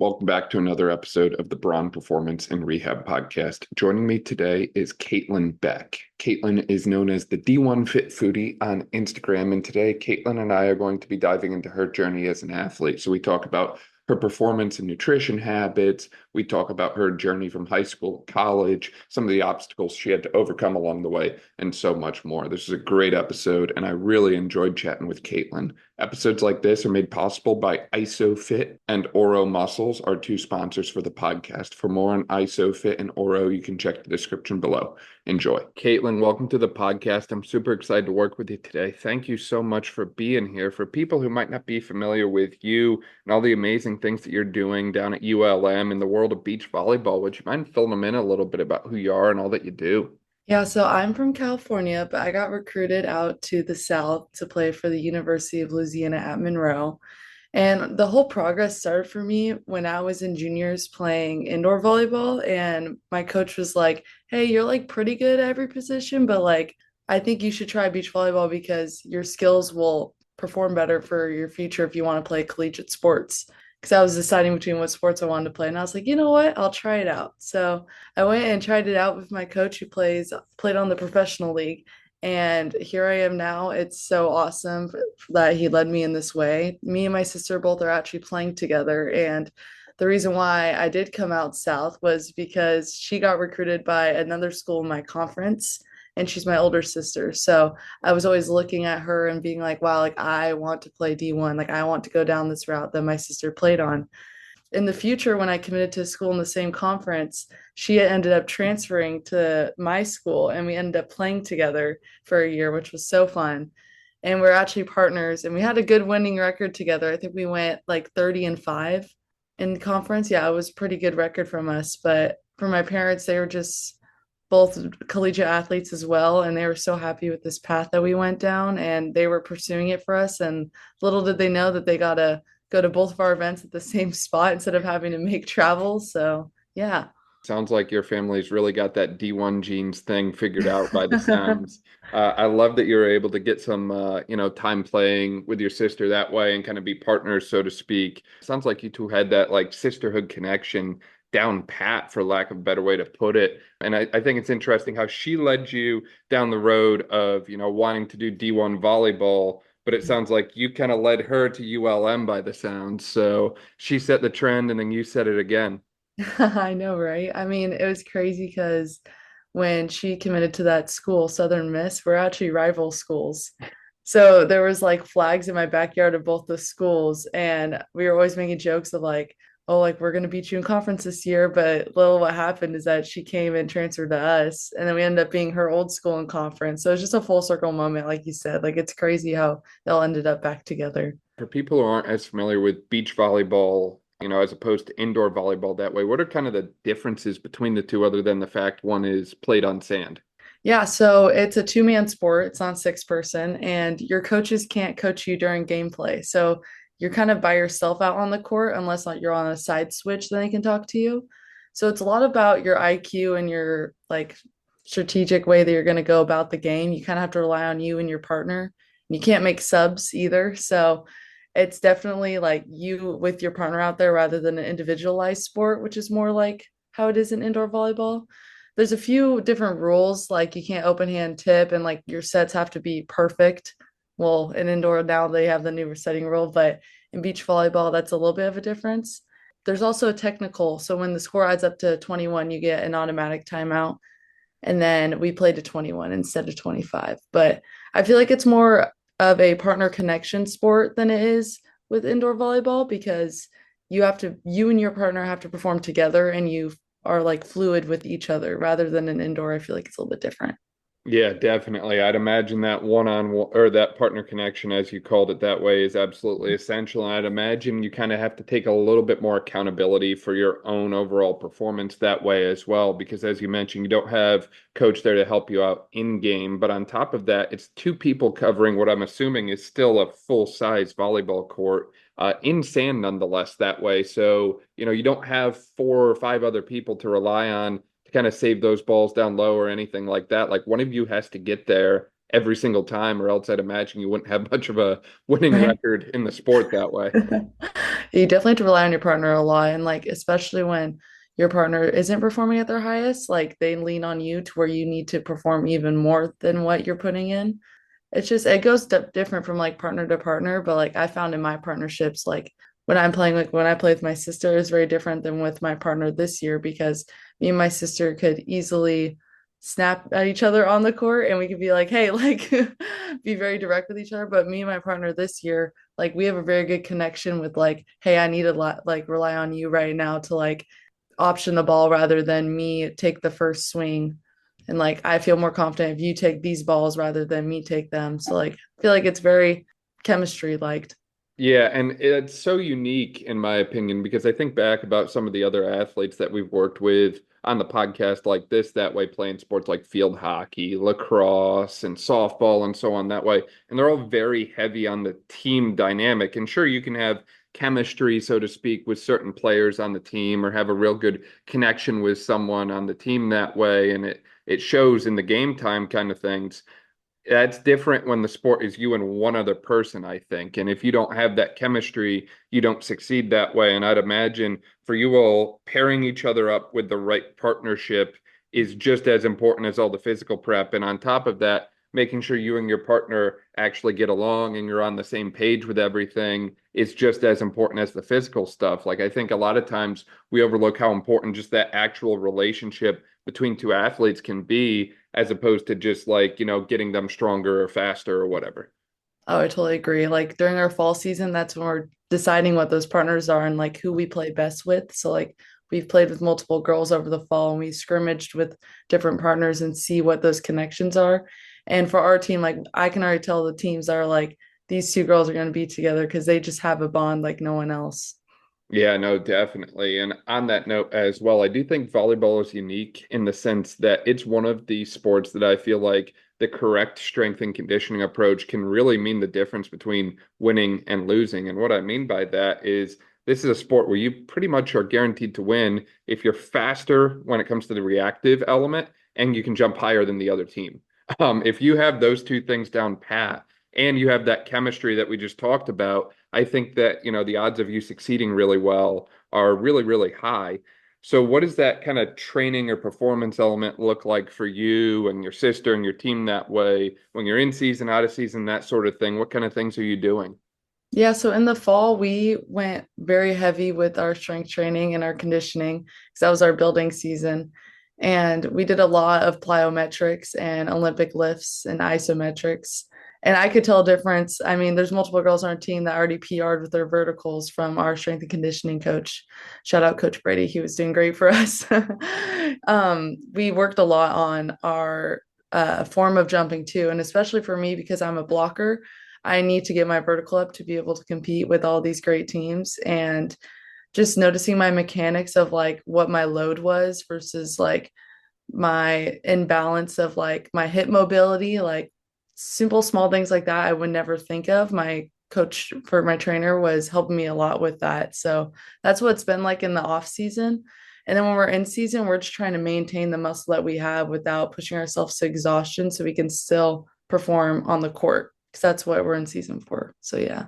Welcome back to another episode of the Braun Performance and Rehab Podcast. Joining me today is Kaitlyn Beck. Kaitlyn is known as the D1 Fit Foodie on Instagram, and today Kaitlyn and I are going to be diving into her journey as an athlete. So we talk about her performance and nutrition habits. We talk about her journey from high school, college, some of the obstacles she had to overcome along the way, and so much more. This is a great episode, and I really enjoyed chatting with Kaitlyn. Episodes like this are made possible by ISOFIT and Oro Muscles, our two sponsors for the podcast. For more on ISOFIT and Oro, you can check the description below. Enjoy. Kaitlyn, welcome to the podcast. I'm super excited to work with you today. Thank you so much for being here. For people who might not be familiar with you and all the amazing things that you're doing down at ULM in the world of beach volleyball, would you mind filling them in a little bit about who you are and all that you do? Yeah, so I'm from California, but I got recruited out to the South to play for the University of Louisiana at Monroe. And the whole progress started for me when I was in juniors playing indoor volleyball. And my coach was like, hey, you're like pretty good at every position, but like, I think you should try beach volleyball because your skills will perform better for your future if you want to play collegiate sports. Because I was deciding between what sports I wanted to play. And I was like, you know what? I'll try it out. So I went and tried it out with my coach who played on the professional league. And here I am now. It's so awesome that he led me in this way. Me and my sister both are actually playing together. And the reason why I did come out south was because she got recruited by another school in my conference, and she's my older sister. So I was always looking at her and being like, wow, like I want to play D1. Like I want to go down this route that my sister played on. In the future, when I committed to a school in the same conference, she ended up transferring to my school and we ended up playing together for a year, which was so fun. And we're actually partners and we had a good winning record together. I think we went like 30-5 in conference. Yeah, it was a pretty good record from us. But for my parents, they were just both collegiate athletes as well. And they were so happy with this path that we went down and they were pursuing it for us. And little did they know that they got to go to both of our events at the same spot instead of having to make travel. So, yeah. Sounds like your family's really got that D1 genes thing figured out by the sounds. I love that you're able to get some, time playing with your sister that way and kind of be partners, so to speak. Sounds like you two had that like sisterhood connection down pat, for lack of a better way to put it. And I think it's interesting how she led you down the road of, wanting to do D1 volleyball, but it sounds like you kind of led her to ULM by the sounds. So she set the trend and then you set it again. I know, right? I mean, it was crazy because when she committed to that school, Southern Miss, we're actually rival schools. So there was like flags in my backyard of both the schools, and we were always making jokes of like, oh, like we're gonna beat you in conference this year. But little what happened is that she came and transferred to us, and then we ended up being her old school in conference. So it's just a full circle moment, like you said. Like it's crazy how they all ended up back together. For people who aren't as familiar with beach volleyball, as opposed to indoor volleyball that way, what are kind of the differences between the two other than the fact one is played on sand? Yeah, so it's a two-man sport. It's not six person, and your coaches can't coach you during gameplay. So you're kind of by yourself out on the court unless like you're on a side switch, then they can talk to you. So it's a lot about your IQ and your like strategic way that you're going to go about the game. You kind of have to rely on you and your partner. You can't make subs either. So it's definitely like you with your partner out there rather than an individualized sport, which is more like how it is in indoor volleyball. There's a few different rules, like you can't open hand tip and like your sets have to be perfect. Well, in indoor now they have the new setting rule, but in beach volleyball, that's a little bit of a difference. There's also a technical. So when the score adds up to 21, you get an automatic timeout. And then we play to 21 instead of 25. But I feel like it's more of a partner connection sport than it is with indoor volleyball because you and your partner have to perform together and you are like fluid with each other rather than an indoor. I feel like it's a little bit different. Yeah, definitely. I'd imagine that one-on-one or that partner connection, as you called it that way, is absolutely essential. And I'd imagine you kind of have to take a little bit more accountability for your own overall performance that way as well, because as you mentioned, you don't have coach there to help you out in game. But on top of that, it's two people covering what I'm assuming is still a full-size volleyball court. In sand nonetheless that way. So, you don't have four or five other people to rely on to kind of save those balls down low or anything like that. Like one of you has to get there every single time, or else I'd imagine you wouldn't have much of a winning Right. record in the sport that way. You definitely have to rely on your partner a lot. And like, especially when your partner isn't performing at their highest, like they lean on you to where you need to perform even more than what you're putting in. It's just, it goes different from like partner to partner. But like, I found in my partnerships, like when I'm playing, like when I play with my sister, is very different than with my partner this year because me and my sister could easily snap at each other on the court and we could be like, hey, like be very direct with each other. But me and my partner this year, like we have a very good connection with like, hey, I need to like rely on you right now to like option the ball rather than me take the first swing. And like I feel more confident if you take these balls rather than me take them. So like I feel like it's very chemistry liked. Yeah, and it's so unique in my opinion because I think back about some of the other athletes that we've worked with on the podcast like this that way playing sports like field hockey, lacrosse, and softball and so on that way. And they're all very heavy on the team dynamic. And sure, you can have chemistry, so to speak, with certain players on the team or have a real good connection with someone on the team that way. And it shows in the game time kind of things. That's different when the sport is you and one other person, I think. And if you don't have that chemistry, you don't succeed that way. And I'd imagine for you all, pairing each other up with the right partnership is just as important as all the physical prep. And on top of that, making sure you and your partner actually get along and you're on the same page with everything is just as important as the physical stuff. Like I think a lot of times we overlook how important just that actual relationship between two athletes can be as opposed to just like, getting them stronger or faster or whatever. Oh, I totally agree. Like during our fall season, that's when we're deciding what those partners are and like who we play best with. So like we've played with multiple girls over the fall and we scrimmaged with different partners and see what those connections are. And for our team, like I can already tell the teams are like these two girls are going to be together because they just have a bond like no one else. Yeah, no, definitely. And on that note as well, I do think volleyball is unique in the sense that it's one of the sports that I feel like the correct strength and conditioning approach can really mean the difference between winning and losing. And what I mean by that is this is a sport where you pretty much are guaranteed to win if you're faster when it comes to the reactive element and you can jump higher than the other team. If you have those two things down pat and you have that chemistry that we just talked about, I think that, the odds of you succeeding really well are really, really high. So what does that kind of training or performance element look like for you and your sister and your team that way when you're in season, out of season, that sort of thing? What kind of things are you doing? Yeah, so in the fall, we went very heavy with our strength training and our conditioning because that was our building season. And we did a lot of plyometrics and Olympic lifts and isometrics. And I could tell a difference. I mean, there's multiple girls on our team that already PR'd with their verticals from our strength and conditioning coach. Shout out Coach Brady. He was doing great for us. We worked a lot on our form of jumping too. And especially for me, because I'm a blocker, I need to get my vertical up to be able to compete with all these great teams. And just noticing my mechanics of like what my load was versus like my imbalance of like my hip mobility, like simple small things like that I would never think of. My coach for my trainer was helping me a lot with that. So that's what it's been like in the off season. And then when we're in season, we're just trying to maintain the muscle that we have without pushing ourselves to exhaustion so we can still perform on the court because that's what we're in season for. So yeah.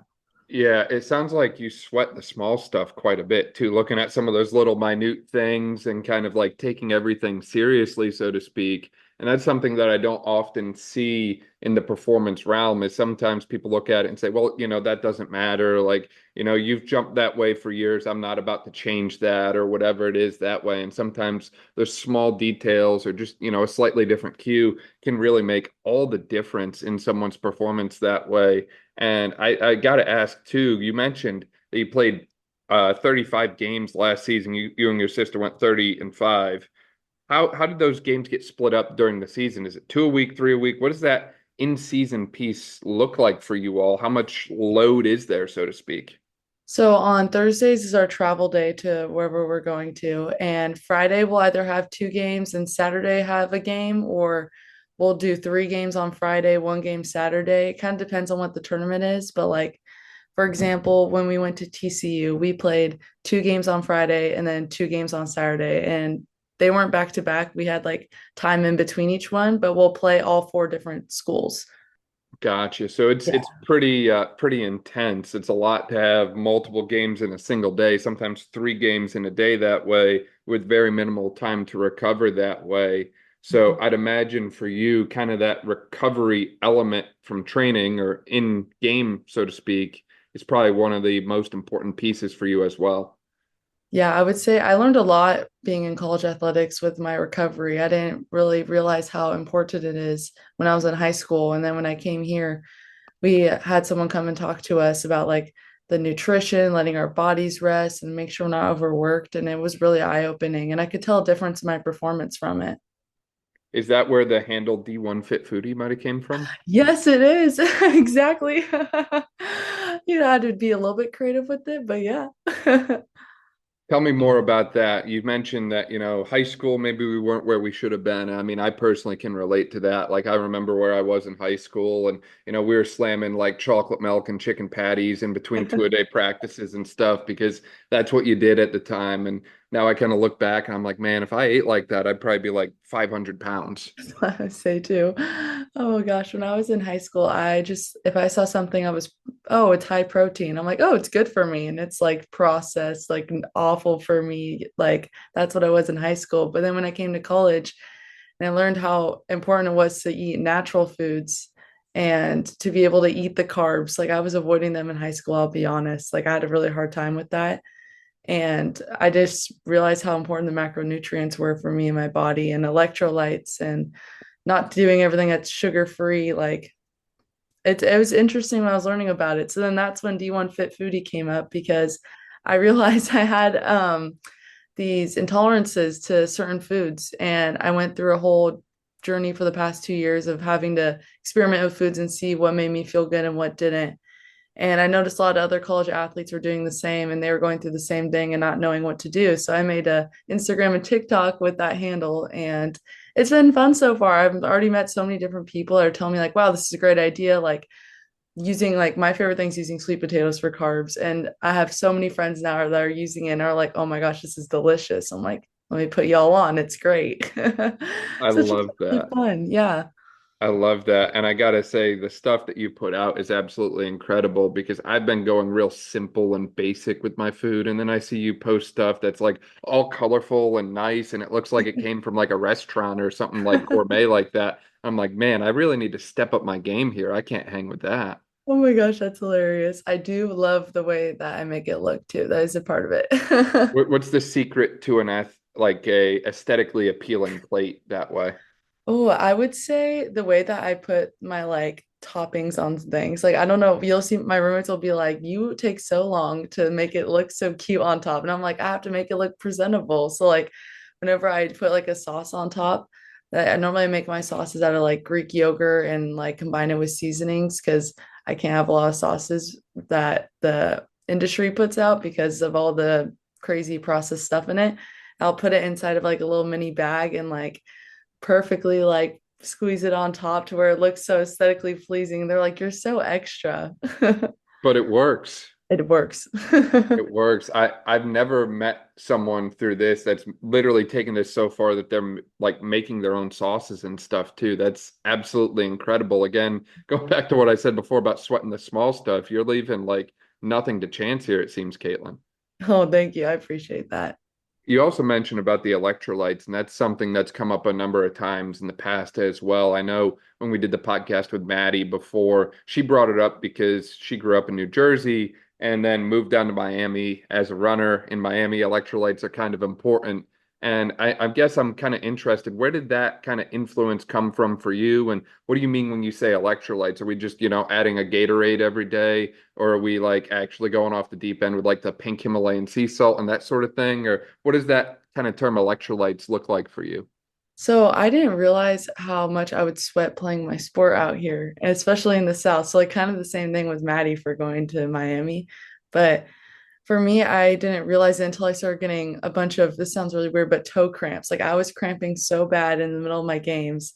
Yeah, it sounds like you sweat the small stuff quite a bit too, looking at some of those little minute things and kind of like taking everything seriously, so to speak. And that's something that I don't often see in the performance realm is sometimes people look at it and say, well, that doesn't matter. Like, you've jumped that way for years. I'm not about to change that or whatever it is that way. And sometimes those small details or just, a slightly different cue can really make all the difference in someone's performance that way. And I got to ask too, you mentioned that you played 35 games last season. You and your sister went 30-5. How did those games get split up during the season? Is it 2 a week, 3 a week? What does that in-season piece look like for you all? How much load is there, so to speak? So on Thursdays is our travel day to wherever we're going to. And Friday we'll either have two games and Saturday have a game, or we'll do three games on Friday, one game Saturday. It kind of depends on what the tournament is. But like, for example, when we went to TCU, we played two games on Friday and then two games on Saturday. And they weren't back to back. We had like time in between each one, but we'll play all four different schools. Gotcha. So it's pretty intense. It's a lot to have multiple games in a single day, sometimes three games in a day that way, with very minimal time to recover that way. So I'd imagine for you, kind of that recovery element from training or in game, so to speak, is probably one of the most important pieces for you as well. Yeah, I would say I learned a lot being in college athletics with my recovery. I didn't really realize how important it is when I was in high school. And then when I came here, we had someone come and talk to us about like the nutrition, letting our bodies rest and make sure we're not overworked. And it was really eye-opening. And I could tell a difference in my performance from it. Is that where the handle D1 Fit Foodie might have came from? Yes, it is. Exactly. You know, I had to be a little bit creative with it, but yeah. Tell me more about that. You mentioned that, high school, maybe we weren't where we should have been. I mean, I personally can relate to that. Like, I remember where I was in high school, and, we were slamming like chocolate milk and chicken patties in between two-a-day practices and stuff because that's what you did at the time. And now I kind of look back and I'm like, man, if I ate like that, I'd probably be like 500 pounds. I say too. Oh gosh, when I was in high school, if I saw something oh, it's high protein. I'm like, oh, it's good for me. And it's like processed, like awful for me. Like that's what I was in high school. But then when I came to college and I learned how important it was to eat natural foods and to be able to eat the carbs, like I was avoiding them in high school, I'll be honest. Like I had a really hard time with that. And I just realized how important the macronutrients were for me and my body and electrolytes and not doing everything that's sugar free. Like it was interesting when I was learning about it. So then that's when D1 Fit Foodie came up because I realized I had these intolerances to certain foods. And I went through a whole journey for the past 2 years of having to experiment with foods and see what made me feel good and what didn't. And I noticed a lot of other college athletes were doing the same and they were going through the same thing and not knowing what to do. So I made a Instagram and TikTok with that handle and it's been fun so far. I've already met so many different people that are telling me like, wow, this is a great idea. Like using like my favorite thing is using sweet potatoes for carbs. And I have so many friends now that are using it and are like, oh my gosh, this is delicious. I'm like, let me put y'all on. It's great. I So it's just love really that. fun. Yeah. I love that. And I gotta say, the stuff that you put out is absolutely incredible because I've been going real simple and basic with my food. And then I see you post stuff that's like all colorful and nice, and it looks like it came from like a restaurant or something like gourmet like that. I'm like, man, I really need to step up my game here. I can't hang with that. Oh my gosh, that's hilarious. I do love the way that I make it look too. That is a part of it. What's the secret to like a aesthetically appealing plate that way? Oh, I would say the way that I put my like toppings on things. Like I don't know, you'll see my roommates will be like, "You take so long to make it look so cute on top." And I'm like, "I have to make it look presentable." So like whenever I put like a sauce on top, that I normally make my sauces out of like Greek yogurt and like combine it with seasonings because I can't have a lot of sauces that the industry puts out because of all the crazy processed stuff in it. I'll put it inside of like a little mini bag and like perfectly like squeeze it on top to where it looks so aesthetically pleasing. They're like, you're so extra. But it works. It works. It works. I've never met someone through this that's literally taken this so far that they're like making their own sauces and stuff too. That's absolutely incredible. Again, go back to what I said before about sweating the small stuff. You're leaving like nothing to chance here, it seems, Kaitlyn. Oh, thank you. I appreciate that. You also mentioned about the electrolytes, and that's something that's come up a number of times in the past as well. I know when we did the podcast with Maddie before, she brought it up because she grew up in New Jersey and then moved down to Miami as a runner. In Miami, electrolytes are kind of important. And I guess I'm kind of interested, where did that kind of influence come from for you? And what do you mean when you say electrolytes? Are we just, adding a Gatorade every day? Or are we like actually going off the deep end with like the pink Himalayan sea salt and that sort of thing? Or what does that kind of term electrolytes look like for you? So I didn't realize how much I would sweat playing my sport out here, and especially in the South. So like kind of the same thing with Maddie for going to Miami. But for me, I didn't realize it until I started getting a bunch of, this sounds really weird, but toe cramps. Like I was cramping so bad in the middle of my games.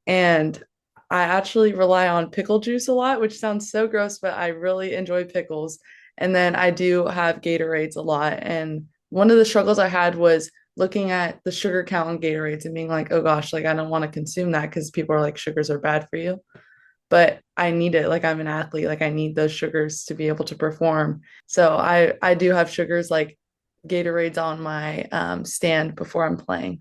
And I actually rely on pickle juice a lot, which sounds so gross, but I really enjoy pickles. And then I do have Gatorades a lot. And one of the struggles I had was looking at the sugar count on Gatorades and being like, oh gosh, like I don't want to consume that because people are like, sugars are bad for you. But I need it. Like I'm an athlete, like I need those sugars to be able to perform. So I do have sugars like Gatorades on my stand before I'm playing.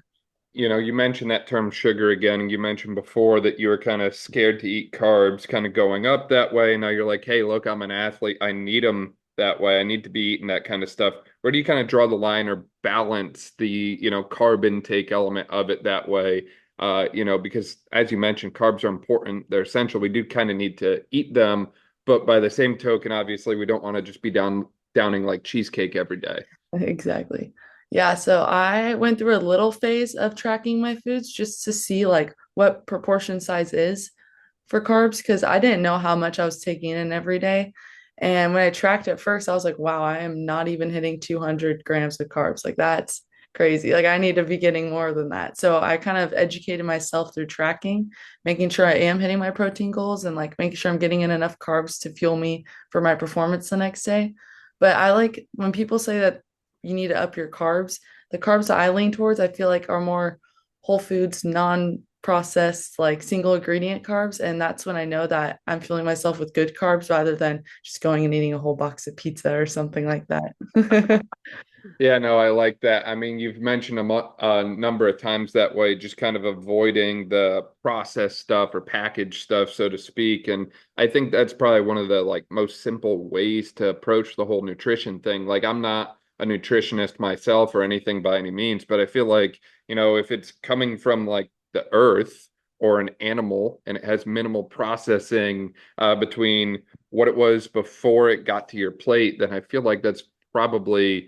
You mentioned that term sugar again, and you mentioned before that you were kind of scared to eat carbs, kind of going up that way. Now you're like, hey, look, I'm an athlete. I need them that way. I need to be eating that kind of stuff. Where do you kind of draw the line or balance the, carb intake element of it that way? Because as you mentioned, carbs are important. They're essential. We do kind of need to eat them, but by the same token, obviously, we don't want to just be downing like cheesecake every day. Exactly. Yeah, so I went through a little phase of tracking my foods just to see like what proportion size is for carbs because I didn't know how much I was taking in every day. And when I tracked it first, I was like, wow, I am not even hitting 200 grams of carbs. Like that's crazy. Like I need to be getting more than that. So I kind of educated myself through tracking, making sure I am hitting my protein goals and like making sure I'm getting in enough carbs to fuel me for my performance the next day. But I like when people say that you need to up your carbs. The carbs that I lean towards, I feel like are more whole foods, non-processed, like single ingredient carbs. And that's when I know that I'm fueling myself with good carbs rather than just going and eating a whole box of pizza or something like that. Yeah, no, I like that. I mean, you've mentioned a number of times that way, just kind of avoiding the processed stuff or packaged stuff, so to speak. And I think that's probably one of the like most simple ways to approach the whole nutrition thing. Like, I'm not a nutritionist myself or anything by any means, but I feel like, if it's coming from like the earth or an animal and it has minimal processing between what it was before it got to your plate, then I feel like that's probably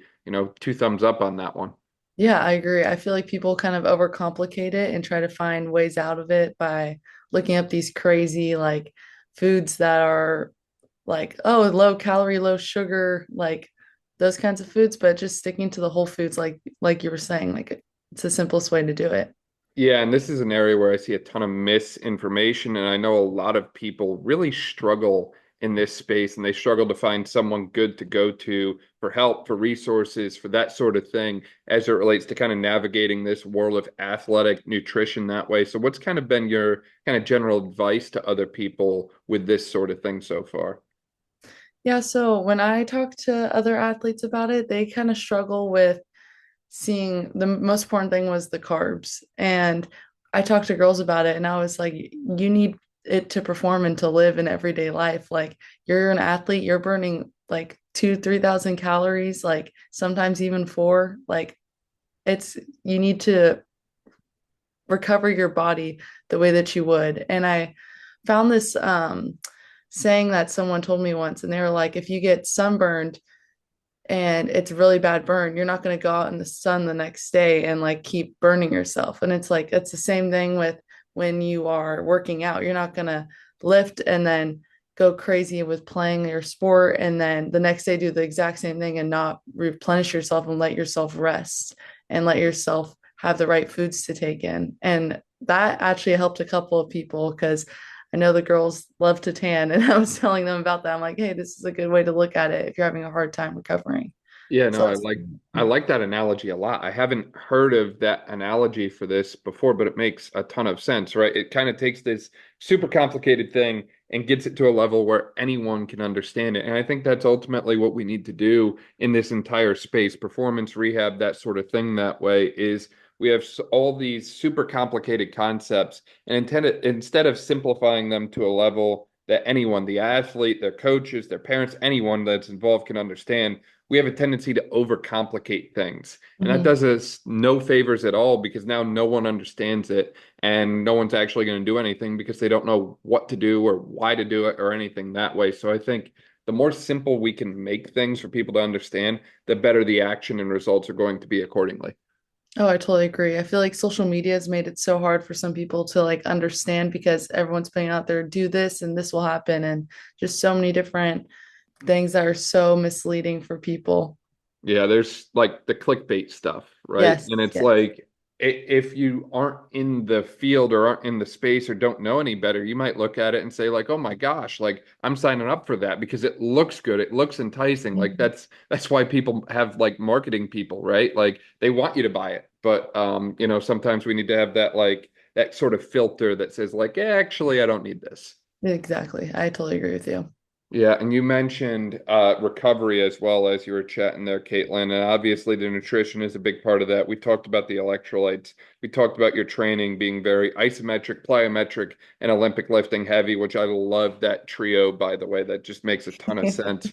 two thumbs up on that one. Yeah, I agree. I feel like people kind of overcomplicate it and try to find ways out of it by looking up these crazy like foods that are like, oh, low calorie, low sugar, like those kinds of foods, but just sticking to the whole foods like you were saying, like it's the simplest way to do it. Yeah, and this is an area where I see a ton of misinformation, and I know a lot of people really struggle in this space, and they struggle to find someone good to go to for help, for resources, for that sort of thing, as it relates to kind of navigating this world of athletic nutrition that way. So, what's kind of been your kind of general advice to other people with this sort of thing so far? Yeah, so when I talk to other athletes about it, they kind of struggle with seeing the most important thing was the carbs. And I talked to girls about it and I was like, you need it to perform and to live in everyday life. Like you're an athlete, you're burning like 3,000 calories, like sometimes even four. Like it's you need to recover your body the way that you would. And I found this saying that someone told me once, and they were like, if you get sunburned and it's a really bad burn, you're not going to go out in the sun the next day and like keep burning yourself. And it's like, it's the same thing with when you are working out. You're not going to lift and then go crazy with playing your sport and then the next day do the exact same thing and not replenish yourself and let yourself rest and let yourself have the right foods to take in. And that actually helped a couple of people because I know the girls love to tan, and I was telling them about that. I'm like, hey, this is a good way to look at it if you're having a hard time recovering. Yeah, So no, it's, I like that analogy a lot. I haven't heard of that analogy for this before, but it makes a ton of sense, right? It kind of takes this super complicated thing and gets it to a level where anyone can understand it. And I think that's ultimately what we need to do in this entire space, performance rehab, that sort of thing that way is we have all these super complicated concepts and instead of simplifying them to a level that anyone, the athlete, their coaches, their parents, anyone that's involved can understand, we have a tendency to overcomplicate things. And that mhm. does us no favors at all because now no one understands it and no one's actually going to do anything because they don't know what to do or why to do it or anything that way. So I think the more simple we can make things for people to understand, the better the action and results are going to be accordingly. Oh, I totally agree. I feel like social media has made it so hard for some people to like understand because everyone's putting out there, do this and this will happen, and just so many different things that are so misleading for people. Yeah, there's like the clickbait stuff, right? Yes, And it's yes. like if you aren't in the field or aren't in the space or don't know any better, you might look at it and say like, "Oh my gosh, like I'm signing up for that because it looks good. It looks enticing." Like Mhm. that's why people have like marketing people, right? Like they want you to buy it but sometimes we need to have that like that sort of filter that says like, actually, I don't need this. Exactly. I totally agree with you. Yeah, and you mentioned recovery as well as you were chatting there, Kaitlyn, and obviously the nutrition is a big part of that. We talked about the electrolytes. We talked about your training being very isometric, plyometric, and Olympic lifting heavy, which I love that trio, by the way. That just makes a ton of sense.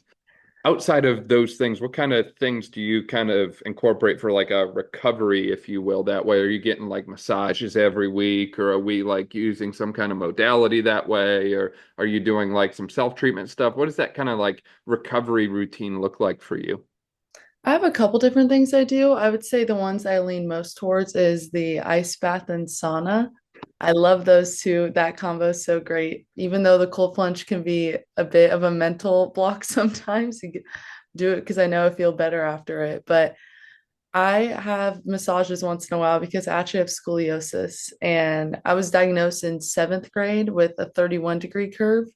Outside of those things, what kind of things do you kind of incorporate for like a recovery, if you will, that way? Are you getting like massages every week, or are we like using some kind of modality that way, or are you doing like some self-treatment stuff? What does that kind of like recovery routine look like for you? I have a couple different things I do. I would say the ones I lean most towards is the ice bath and sauna. I love those two. That combo is so great. Even though the cold plunge can be a bit of a mental block sometimes, do it because I know I feel better after it. But I have massages once in a while because I actually have scoliosis, and I was diagnosed in seventh grade with a 31-degree curve.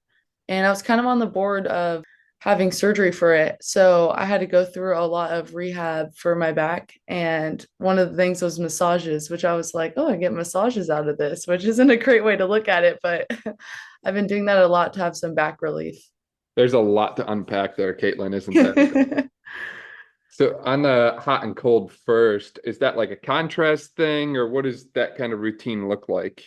And I was kind of on the board of having surgery for it. So I had to go through a lot of rehab for my back. And one of the things was massages, which I was like, oh, I get massages out of this, which isn't a great way to look at it. But I've been doing that a lot to have some back relief. There's a lot to unpack there, Caitlin, isn't there? So on the hot and cold first, is that like a contrast thing, or what does that kind of routine look like?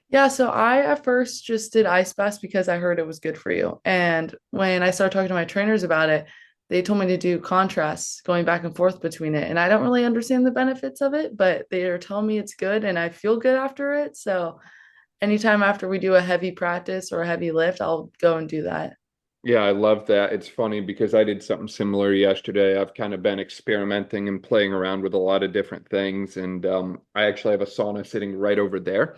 Yeah, so I at first just did ice baths because I heard it was good for you. And when I started talking to my trainers about it, they told me to do contrasts going back and forth between it. And I don't really understand the benefits of it, but they are telling me it's good and I feel good after it. So anytime after we do a heavy practice or a heavy lift, I'll go and do that. Yeah, I love that. It's funny because I did something similar yesterday. I've kind of been experimenting and playing around with a lot of different things, and I actually have a sauna sitting right over there.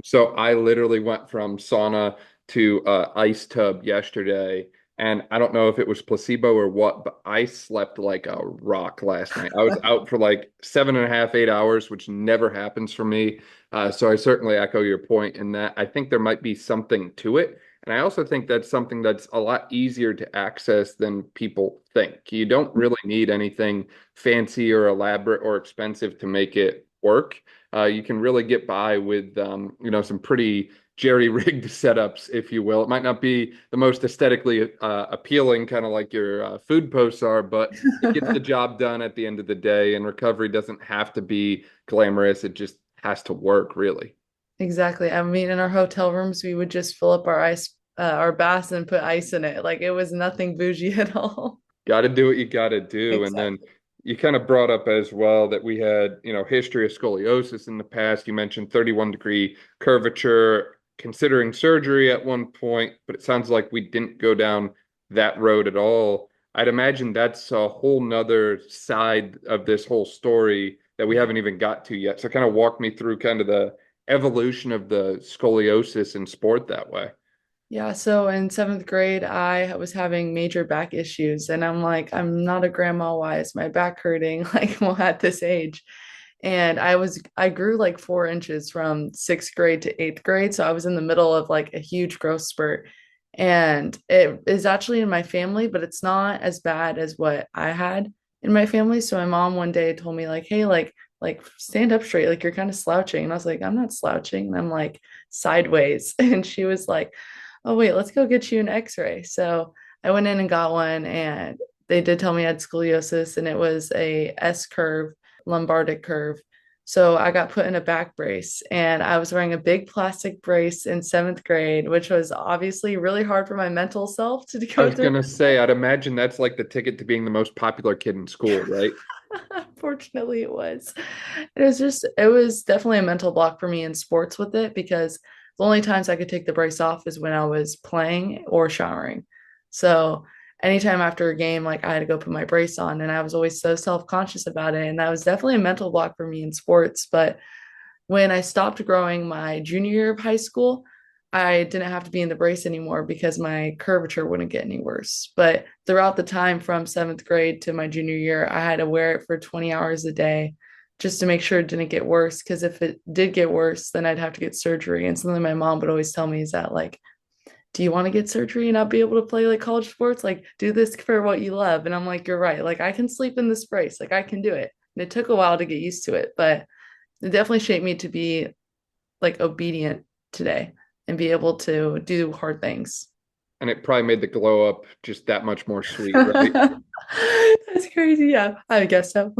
So I literally went from sauna to ice tub yesterday, and I don't know if it was placebo or what, but I slept like a rock last night. I was out for like 7.5, 8 hours, which never happens for me. So I certainly echo your point in that I think there might be something to it. And I also think that's something that's a lot easier to access than people think. You don't really need anything fancy or elaborate or expensive to make it work. You can really get by with, some pretty jerry-rigged setups, if you will. It might not be the most aesthetically appealing, kind of like your food posts are, but it gets the job done at the end of the day. And recovery doesn't have to be glamorous. It just has to work, really. Exactly. I mean, in our hotel rooms, we would just fill up our baths and put ice in it. Like it was nothing bougie at all. Got to do what you got to do. And then Exactly. you kind of brought up as well that we had, history of scoliosis in the past. You mentioned 31-degree curvature, considering surgery at one point, but it sounds like we didn't go down that road at all. I'd imagine that's a whole nother side of this whole story that we haven't even got to yet. So kind of walk me through kind of the evolution of the scoliosis in sport that way. Yeah, so in seventh grade, I was having major back issues, and I'm like, I'm not a grandma. Why is my back hurting? Like, well, at this age. And I grew like 4 inches from sixth grade to eighth grade. So I was in the middle of like a huge growth spurt. And it is actually in my family, but it's not as bad as what I had in my family. So my mom one day told me, like, hey, like stand up straight, like you're kind of slouching. And I was like, I'm not slouching. And I'm like sideways. And she was like, oh wait, let's go get you an x-ray. So I went in and got one, and they did tell me I had scoliosis, and it was a S curve, lombardic curve. So I got put in a back brace, and I was wearing a big plastic brace in seventh grade, which was obviously really hard for my mental self to I go was through. gonna say, I'd imagine that's like the ticket to being the most popular kid in school, right? Unfortunately, it was. It was definitely a mental block for me in sports with it because the only times I could take the brace off is when I was playing or showering. So anytime after a game, like I had to go put my brace on, and I was always so self-conscious about it. And that was definitely a mental block for me in sports. But when I stopped growing my junior year of high school, I didn't have to be in the brace anymore because my curvature wouldn't get any worse. But throughout the time from seventh grade to my junior year, I had to wear it for 20 hours a day just to make sure it didn't get worse. Because if it did get worse, then I'd have to get surgery. And something my mom would always tell me is that, like, do you want to get surgery and not be able to play like college sports? Like, do this for what you love. And I'm like, you're right. Like, I can sleep in this brace. Like, I can do it. And it took a while to get used to it, but it definitely shaped me to be like obedient today and be able to do hard things. And it probably made the glow up just that much more sweet, right? That's crazy. Yeah, I guess so.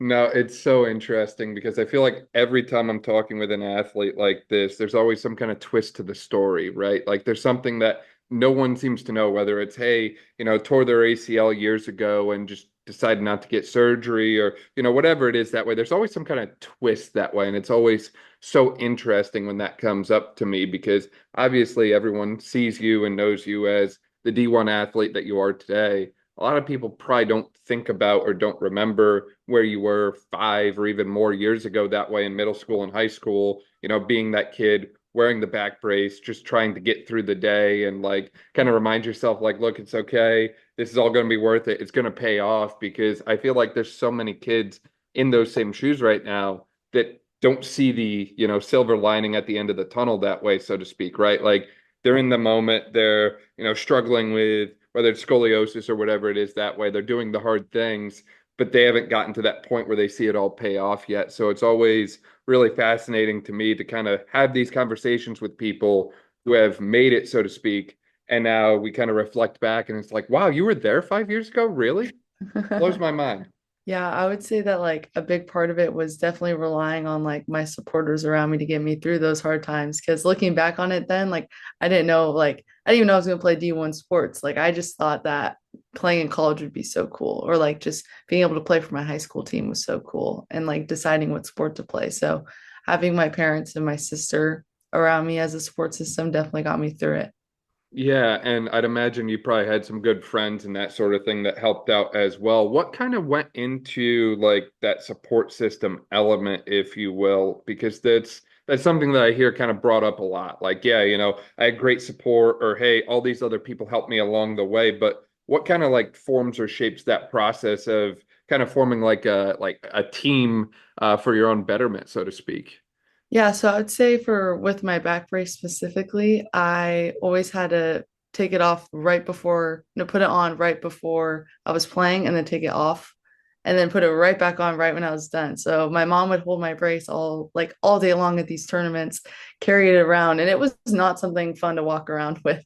No, it's so interesting because I feel like every time I'm talking with an athlete like this, there's always some kind of twist to the story, right? Like there's something that no one seems to know, whether it's, hey, tore their ACL years ago and just decided not to get surgery or, whatever it is that way. There's always some kind of twist that way. And it's always so interesting when that comes up to me because obviously everyone sees you and knows you as the D1 athlete that you are today. A lot of people probably don't think about or don't remember where you were 5 or even more years ago that way in middle school and high school, being that kid wearing the back brace, just trying to get through the day and like kind of remind yourself like, look, it's okay. This is all going to be worth it. It's going to pay off because I feel like there's so many kids in those same shoes right now that don't see the, silver lining at the end of the tunnel that way, so to speak, right? Like they're in the moment, they're, struggling with whether it's scoliosis or whatever it is that way. They're doing the hard things, but they haven't gotten to that point where they see it all pay off yet. So it's always really fascinating to me to kind of have these conversations with people who have made it, so to speak. And now we kind of reflect back and it's like, wow, you were there 5 years ago? Really? Blows my mind. Yeah, I would say that like a big part of it was definitely relying on like my supporters around me to get me through those hard times. Because looking back on it then, like I didn't know, like I didn't even know I was gonna play D1 sports. Like I just thought that playing in college would be so cool, or like just being able to play for my high school team was so cool, and like deciding what sport to play. So having my parents and my sister around me as a support system definitely got me through it. Yeah, and I'd imagine you probably had some good friends and that sort of thing that helped out as well. What kind of went into like that support system element, if you will? Because that's something that I hear kind of brought up a lot. Like, yeah, I had great support, or hey, all these other people helped me along the way. But what kind of like forms or shapes that process of kind of forming like a team for your own betterment, so to speak? Yeah, so I would say for with my back brace specifically, I always had to take it off right before, no, put it on right before I was playing and then take it off and then put it right back on right when I was done. So my mom would hold my brace all day long at these tournaments, carry it around, and it was not something fun to walk around with.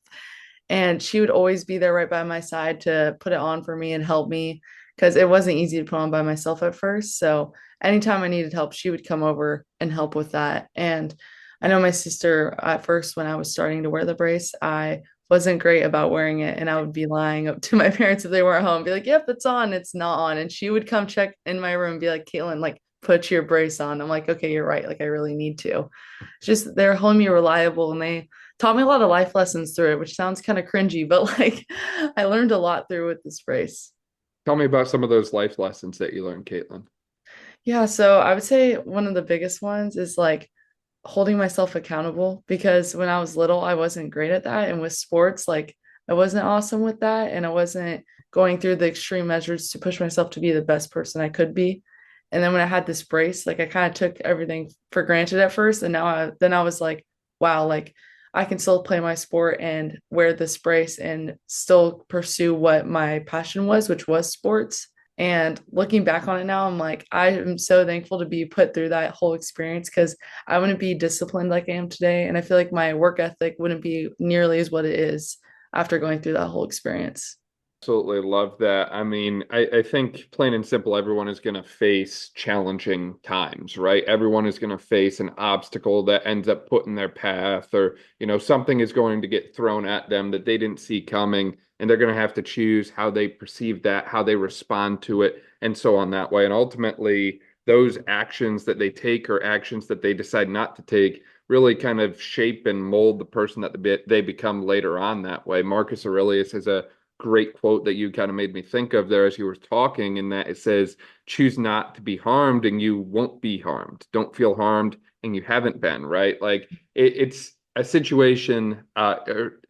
And she would always be there right by my side to put it on for me and help me because it wasn't easy to put on by myself at first. So anytime I needed help, she would come over and help with that. And I know my sister at first, when I was starting to wear the brace, I wasn't great about wearing it. And I would be lying up to my parents if they weren't home, be like, yep, it's on, it's not on. And she would come check in my room, be like, Kaitlyn, like, put your brace on. I'm like, okay, you're right. Like, I really need to. It's just they're holding me reliable and they taught me a lot of life lessons through it, which sounds kind of cringy, but like I learned a lot through with this brace. Tell me about some of those life lessons that you learned, Caitlin. Yeah, so I would say one of the biggest ones is like holding myself accountable because when I was little, I wasn't great at that. And with sports, like I wasn't awesome with that. And I wasn't going through the extreme measures to push myself to be the best person I could be. And then when I had this brace, like I kind of took everything for granted at first. And then I was like, wow, like I can still play my sport and wear this brace and still pursue what my passion was, which was sports. And looking back on it now, I'm like, I am so thankful to be put through that whole experience because I wouldn't be disciplined like I am today. And I feel like my work ethic wouldn't be nearly as what it is after going through that whole experience. Absolutely love that. I mean, I think plain and simple, everyone is going to face challenging times, right? Everyone is going to face an obstacle that ends up put in their path, or, something is going to get thrown at them that they didn't see coming, and they're going to have to choose how they perceive that, how they respond to it, and so on that way. And ultimately, those actions that they take or actions that they decide not to take really kind of shape and mold the person that they become later on that way. Marcus Aurelius has a great quote that you kind of made me think of there as you were talking, in that it says, choose not to be harmed and you won't be harmed. Don't feel harmed and you haven't been, right? Like it's a situation,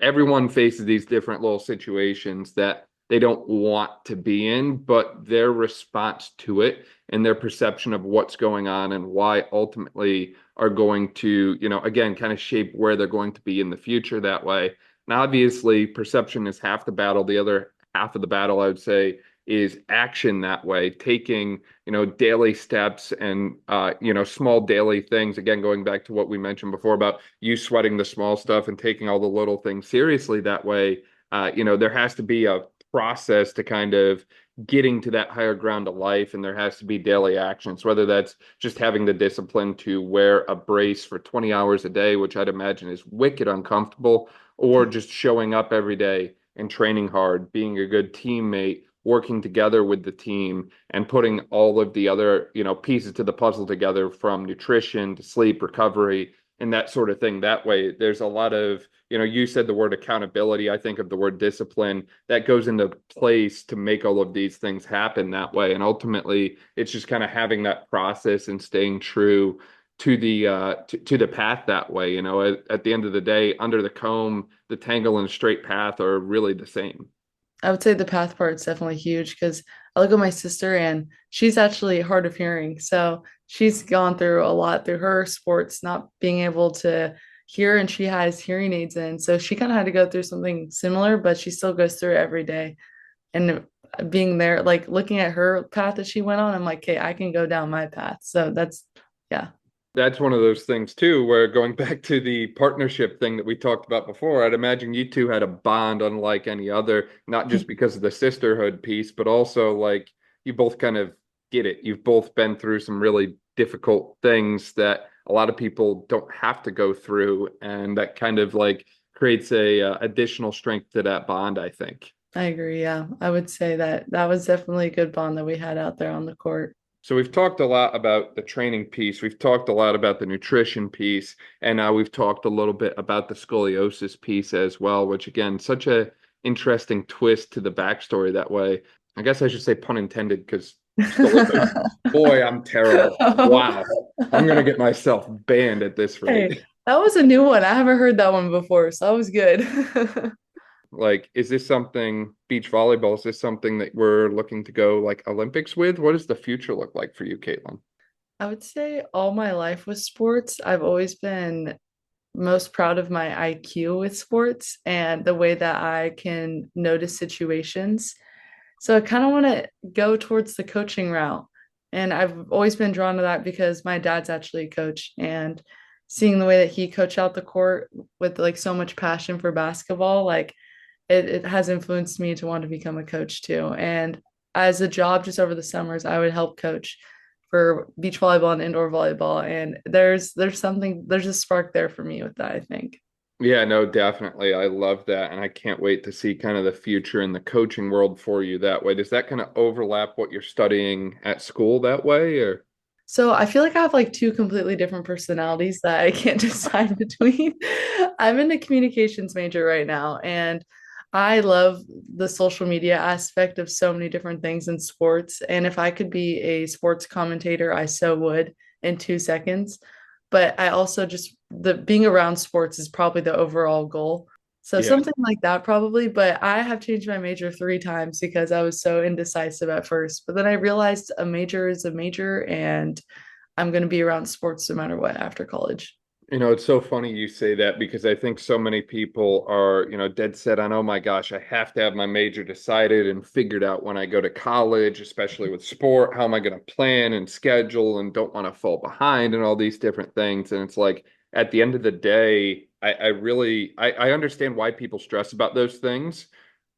everyone faces these different little situations that they don't want to be in, but their response to it and their perception of what's going on and why ultimately are going to, again, kind of shape where they're going to be in the future that way. Now, obviously, perception is half the battle. The other half of the battle, I would say, is action that way, taking, daily steps and, small daily things. Again, going back to what we mentioned before about you sweating the small stuff and taking all the little things seriously that way. There has to be a process to kind of getting to that higher ground of life, and there has to be daily actions, whether that's just having the discipline to wear a brace for 20 hours a day, which I'd imagine is wicked uncomfortable, or just showing up every day and training hard, being a good teammate, working together with the team, and putting all of the other, pieces to the puzzle together, from nutrition to sleep, recovery, and that sort of thing. That way, there's a lot of, you said the word accountability. I think of the word discipline that goes into place to make all of these things happen that way. And ultimately, it's just kind of having that process and staying true to the path that way. At the end of the day, under the comb, the tangle and straight path are really the same. I would say the path part's definitely huge because I look at my sister and she's actually hard of hearing. So she's gone through a lot through her sports, not being able to hear, and she has hearing aids in. So she kind of had to go through something similar, but she still goes through it every day. And being there, like looking at her path that she went on, I'm like, okay, I can go down my path. So yeah. That's one of those things too, where going back to the partnership thing that we talked about before, I'd imagine you two had a bond unlike any other, not just because of the sisterhood piece, but also like you both kind of get it. You've both been through some really difficult things that a lot of people don't have to go through, and that kind of like creates a additional strength to that bond, I think. I agree. Yeah. I would say that that was definitely a good bond that we had out there on the court. So we've talked a lot about the training piece. We've talked a lot about the nutrition piece, and now we've talked a little bit about the scoliosis piece as well, which again, such a interesting twist to the backstory that way. I guess I should say pun intended, because scoliosis, boy, I'm terrible. Wow. I'm gonna get myself banned at this Hey, rate. that was a new one. I haven't heard that one before, so that was good. Like, is this something, beach volleyball, is this something that we're looking to go like Olympics with? What does the future look like for you, Kaitlyn? I would say all my life with sports, I've always been most proud of my IQ with sports and the way that I can notice situations. So I kind of want to go towards the coaching route. And I've always been drawn to that because my dad's actually a coach, and seeing the way that he coached out the court with like so much passion for basketball, like it has influenced me to want to become a coach too. And as a job just over the summers, I would help coach for beach volleyball and indoor volleyball. And there's a spark there for me with that, I think. Yeah, no, definitely. I love that. And I can't wait to see kind of the future in the coaching world for you that way. Does that kind of overlap what you're studying at school that way, or? So I feel like I have like two completely different personalities that I can't decide between. I'm in a communications major right now, and I love the social media aspect of so many different things in sports. And if I could be a sports commentator, I so would in 2 seconds. But I also just the being around sports is probably the overall goal. So Yeah. something like that probably, but I have changed my major 3 times because I was so indecisive at first. But then I realized a major is a major, and I'm going to be around sports no matter what after college. It's so funny you say that, because I think so many people are, dead set on, oh my gosh, I have to have my major decided and figured out when I go to college, especially with sport. How am I going to plan and schedule and don't want to fall behind and all these different things? And it's like, at the end of the day, I really, I understand why people stress about those things.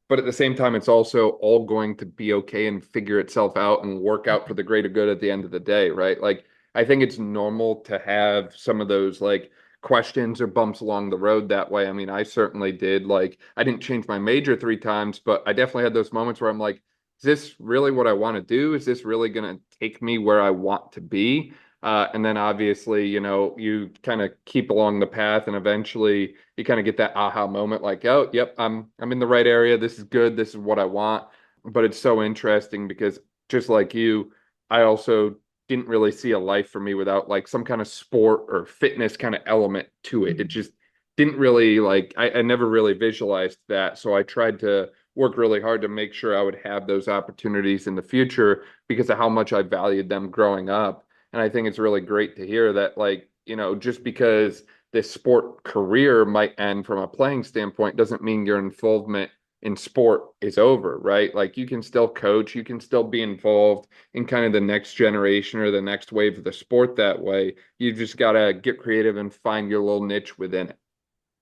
But at the same time, it's also all going to be okay and figure itself out and work out for the greater good at the end of the day, right? Like, I think it's normal to have some of those like questions or bumps along the road that way. I mean, I certainly did. Like, I didn't change my major 3 times, but I definitely had those moments where I'm like, is this really what I want to do? Is this really going to take me where I want to be? And then obviously, you kind of keep along the path, and eventually you kind of get that aha moment, like, oh, yep, I'm in the right area. This is good. This is what I want. But it's so interesting because, just like you, I also didn't really see a life for me without like some kind of sport or fitness kind of element to it. It just didn't really like, I never really visualized that. So I tried to work really hard to make sure I would have those opportunities in the future because of how much I valued them growing up. And I think it's really great to hear that, like, just because this sport career might end from a playing standpoint doesn't mean your involvement in sport is over, right? Like you can still coach, you can still be involved in kind of the next generation or the next wave of the sport that way. You just got to get creative and find your little niche within it.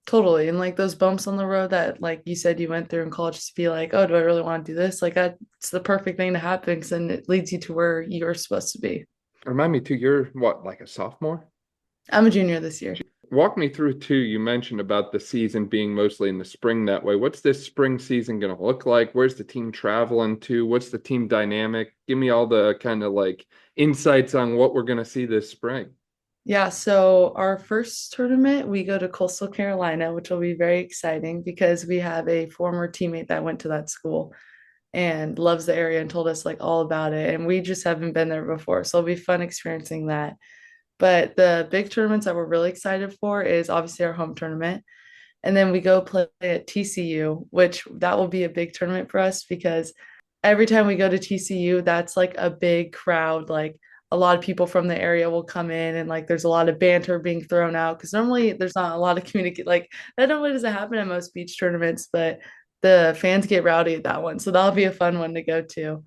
Totally. And like those bumps on the road that, like you said, you went through in college to be like, oh, do I really want to do this? Like, that's the perfect thing to happen because then it leads you to where you're supposed to be. Remind me too, you're what, like a sophomore? I'm a junior this year. Walk me through too. You mentioned about the season being mostly in the spring that way. What's this spring season going to look like? Where's the team traveling to? What's the team dynamic? Give me all the kind of like insights on what we're going to see this spring. Yeah, so our first tournament, we go to Coastal Carolina, which will be very exciting because we have a former teammate that went to that school and loves the area and told us like all about it. And we just haven't been there before. So it'll be fun experiencing that. But the big tournaments that we're really excited for is obviously our home tournament. And then we go play at TCU, which that will be a big tournament for us because every time we go to TCU, that's like a big crowd. Like a lot of people from the area will come in and like there's a lot of banter being thrown out because normally there's not a lot of communicate like that normally doesn't happen at most beach tournaments, but the fans get rowdy at that one. So that'll be a fun one to go to.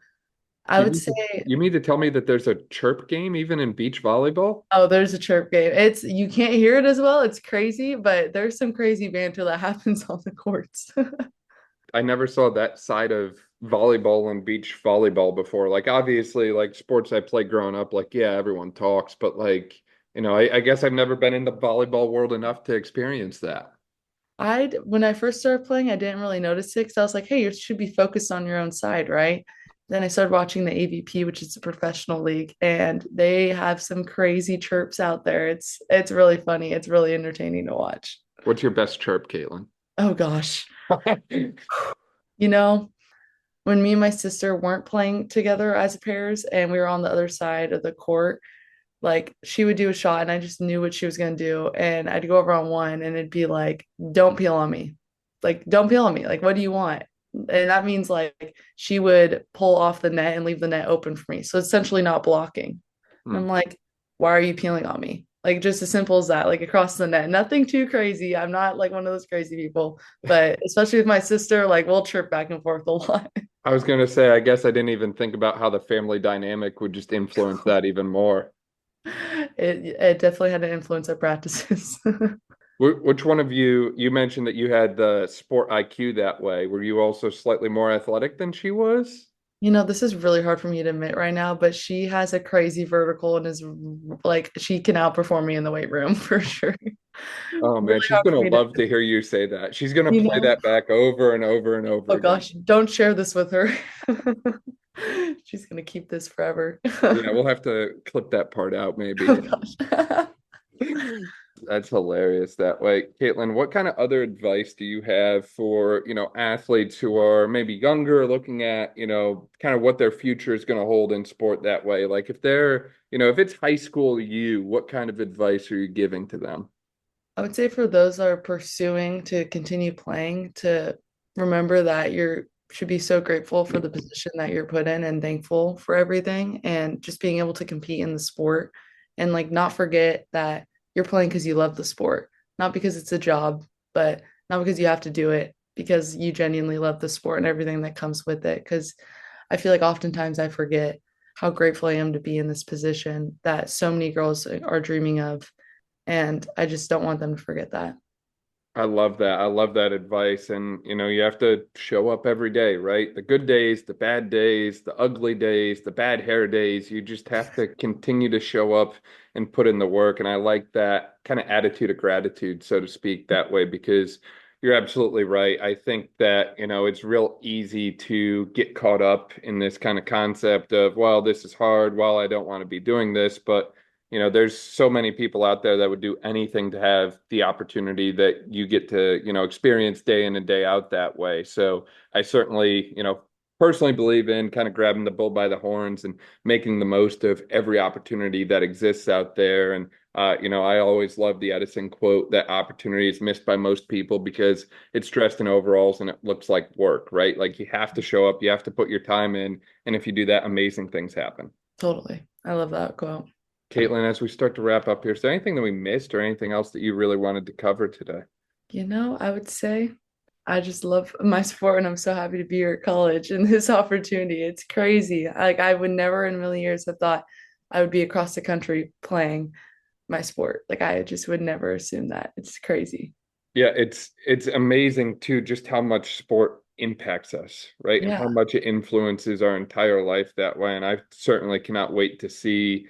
I You would mean say, to tell me that there's a chirp game even in beach volleyball? oh, there's a chirp game. It's you can't hear it as well. It's crazy, but there's some crazy banter that happens on the courts. I never saw that side of volleyball and beach volleyball before. Like obviously, like sports I played growing up, like yeah, everyone talks, but like, I guess I've never been in the volleyball world enough to experience that. I when I first started playing, I didn't really notice it because I was like, hey, you should be focused on your own side, right? Then I started watching the AVP, which is a professional league, and they have some crazy chirps out there. It's really funny. It's really entertaining to watch. What's your best chirp, Caitlin? Oh gosh. You know, when me and my sister weren't playing together as pairs and we were on the other side of the court, like she would do a shot and I just knew what she was gonna do. And I'd go over on one and it'd be like, don't peel on me. Like, don't peel on me. Like, what do you want? And that means like she would pull off the net and leave the net open for me. So essentially not blocking. And Hmm. I'm like, why are you peeling on me? Like just as simple as that, like across the net. Nothing too crazy. I'm not like one of those crazy people, but especially with my sister, like we'll chirp back and forth a lot. I was gonna say, I guess I didn't even think about how the family dynamic would just influence that even more. It definitely had to influence our practices. Which one of you mentioned that you had the sport IQ that way? Were you also slightly more athletic than she was? You know, this is really hard for me to admit right now, but she has a crazy vertical and is like she can outperform me in the weight room for sure. Oh man, Really she's hard for gonna me to, love to hear you say that. She's gonna you play know. that back over and over and over Oh again. gosh, don't share this with her. She's gonna keep this forever. Yeah, we'll have to clip that part out maybe. Oh gosh. That's hilarious that way. Caitlin, what kind of other advice do you have for, athletes who are maybe younger, looking at, kind of what their future is going to hold in sport that way? Like if they're, if it's high school you, what kind of advice are you giving to them? I would say for those that are pursuing to continue playing, to remember that you should be so grateful for the position that you're put in and thankful for everything and just being able to compete in the sport and like not forget that you're playing because you love the sport, not because it's a job, but not because you have to do it, because you genuinely love the sport and everything that comes with it. Because I feel like oftentimes I forget how grateful I am to be in this position that so many girls are dreaming of, and I just don't want them to forget that. I love that. I love that advice. And, you have to show up every day, right? The good days, the bad days, the ugly days, the bad hair days. You just have to continue to show up and put in the work. And I like that kind of attitude of gratitude, so to speak, that way, because you're absolutely right. I think that, it's real easy to get caught up in this kind of concept of, well, this is hard. Well, I don't want to be doing this. But there's so many people out there that would do anything to have the opportunity that you get to, experience day in and day out that way. So I certainly, personally believe in kind of grabbing the bull by the horns and making the most of every opportunity that exists out there. And, I always love the Edison quote that opportunity is missed by most people because it's dressed in overalls and it looks like work, right? Like you have to show up, you have to put your time in. And if you do that, amazing things happen. Totally. I love that quote. Caitlin, as we start to wrap up here, is there anything that we missed or anything else that you really wanted to cover today? I would say I just love my sport and I'm so happy to be here at college and this opportunity. It's crazy. Like I would never in a million years have thought I would be across the country playing my sport. Like I just would never assume that. It's crazy. Yeah, it's amazing too, just how much sport impacts us, right? And how Yeah. much it influences our entire life that way. And I certainly cannot wait to see,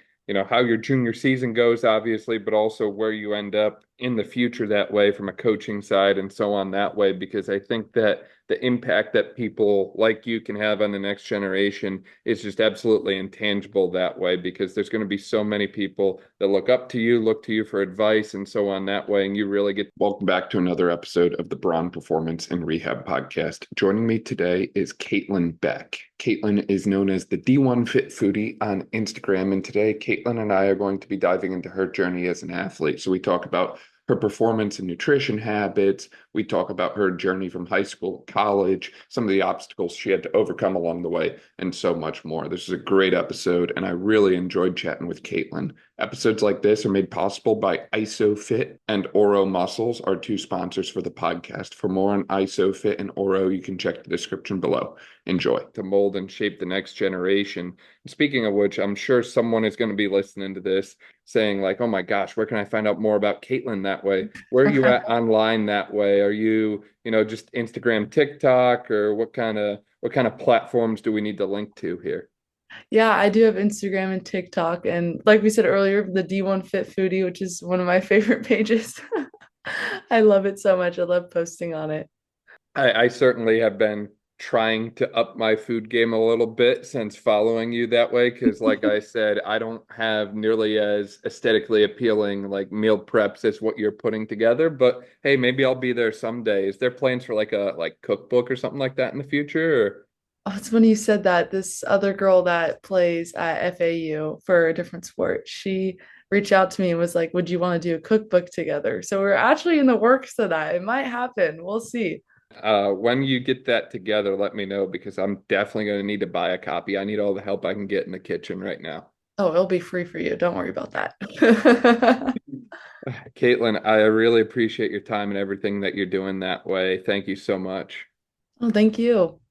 how your junior season goes, obviously, but also where you end up in the future that way from a coaching side and so on that way, because I think that the impact that people like you can have on the next generation is just absolutely intangible that way, because there's going to be so many people that look to you for advice and so on that way. And you really get welcome back to another episode of the Braun Performance and Rehab Podcast. Joining me today is Kaitlyn Beck. Kaitlyn is known as the D1 Fit Foodie on Instagram. And today, Kaitlyn and I are going to be diving into her journey as an athlete. So we talk about her performance and nutrition habits. We talk about her journey from high school, college, some of the obstacles she had to overcome along the way, and so much more. This is a great episode, and I really enjoyed chatting with Kaitlyn. Episodes like this are made possible by ISOFIT and Oro Muscles, our two sponsors for the podcast. For more on ISOFIT and Oro, you can check the description below. Enjoy. To mold and shape the next generation. Speaking of which, I'm sure someone is going to be listening to this saying like, "Oh my gosh, where can I find out more about Kaitlyn that way? Where are you at online that way? Are you, just Instagram, TikTok, or what kind of platforms do we need to link to here?" Yeah, I do have Instagram and TikTok. And like we said earlier, the D1 Fit Foodie, which is one of my favorite pages. I love it so much. I love posting on it. I certainly have been trying to up my food game a little bit since following you that way, because like I said, I don't have nearly as aesthetically appealing like meal preps as what you're putting together. But hey, maybe I'll be there someday. Is there plans for like a cookbook or something like that in the future? Or Oh, it's funny you said that. This other girl that plays at FAU for a different sport, she reached out to me and was like, "Would you want to do a cookbook together?" So we're actually in the works of that. It might happen. We'll see. when you get that together, let me know, because I'm definitely going to need to buy a copy. I need all the help I can get in the kitchen right now. Oh, it'll be free for you. Don't worry about that. Kaitlyn, I really appreciate your time and everything that you're doing that way. Thank you so much. Oh, thank you.